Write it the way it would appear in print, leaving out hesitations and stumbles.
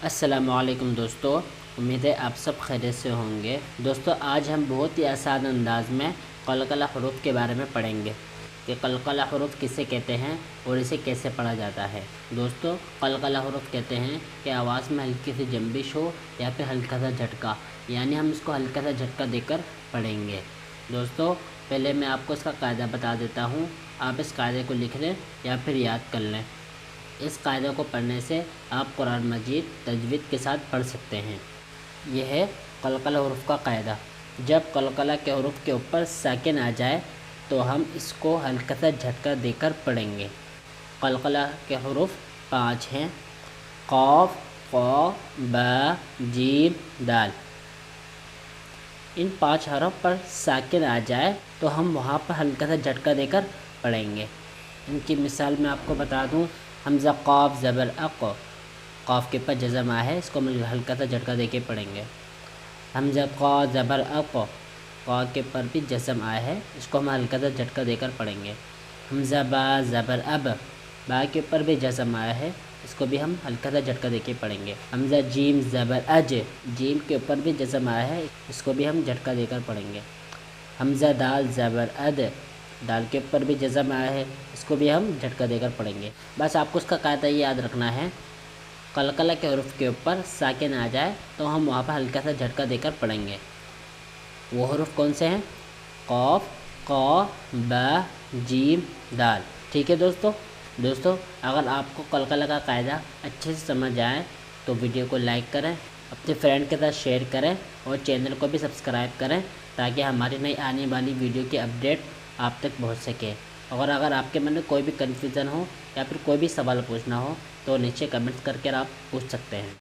السلام علیکم دوستو، امید ہے آپ سب خیریت سے ہوں گے۔ دوستو آج ہم بہت ہی آسان انداز میں قلقلہ حروف کے بارے میں پڑھیں گے کہ قلقلہ حروف کسے کہتے ہیں اور اسے کیسے پڑھا جاتا ہے۔ دوستو قلقلہ حروف کہتے ہیں کہ آواز میں ہلکی سی جنبش ہو یا پھر ہلکا سا جھٹکا، یعنی ہم اس کو ہلکا سا جھٹکا دے کر پڑھیں گے۔ دوستو پہلے میں آپ کو اس کا قاعدہ بتا دیتا ہوں، آپ اس قاعدے کو لکھ لیں یا پھر یاد کر لیں۔ اس قاعدے کو پڑھنے سے آپ قرآن مجید تجوید کے ساتھ پڑھ سکتے ہیں۔ یہ ہے قلقلہ حروف کا قاعدہ۔ جب قلقلہ کے حروف کے اوپر ساکن آ جائے تو ہم اس کو ہلکا سا جھٹکا دے کر پڑھیں گے۔ قلقلہ کے حروف 5 ہیں: قاف، قا، با، جیم، دال۔ ان 5 حروف پر ساکن آ جائے تو ہم وہاں پر ہلکا سا جھٹکا دے کر پڑھیں گے۔ ان کی مثال میں آپ کو بتا دوں، حمزہ قاف زبر اق، قاف کے اوپر جزم آیا ہے، اس کو ہم ہلکا سا جھٹکا دے کے پڑھیں گے۔ حمزہ قا زبر اق، قا کے اوپر بھی جزم آیا ہے، اس کو ہم ہلکا سا جھٹکا دے کر پڑھیں گے۔ حمزہ با زبر اب، با کے اوپر بھی جزم آیا ہے، اس کو بھی ہم ہلکا سا جھٹکا دے کے پڑھیں گے۔ حمزہ جیم زبر اج، جیم کے اوپر بھی جزم آیا ہے، اس کو بھی ہم جھٹکا دے کر پڑھیں گے۔ حمزہ دال زبر اد، دال کے اوپر بھی جزم آیا ہے، اس کو بھی ہم جھٹکا دے کر پڑھیں گے۔ بس آپ کو اس کا قاعدہ یاد رکھنا ہے، قلقلہ کے حروف کے اوپر ساکن آ جائے تو ہم وہاں پر ہلکا سا جھٹکا دے کر پڑھیں گے۔ وہ حروف کون سے ہیں؟ قاف، قا، با، جیم، دال۔ ٹھیک ہے دوستو اگر آپ کو قلقلہ کا قاعدہ اچھے سے سمجھ آئے تو ویڈیو کو لائک کریں، اپنے فرینڈ کے ساتھ شیئر کریں اور چینل کو بھی سبسکرائب کریں تاکہ ہماری نئی آنے والی ویڈیو کی اپڈیٹ آپ تک پہنچ سکے۔ اور اگر آپ کے من میں کوئی بھی کنفیوژن ہو یا پھر کوئی بھی سوال پوچھنا ہو تو نیچے کمنٹس کر کے آپ پوچھ سکتے ہیں۔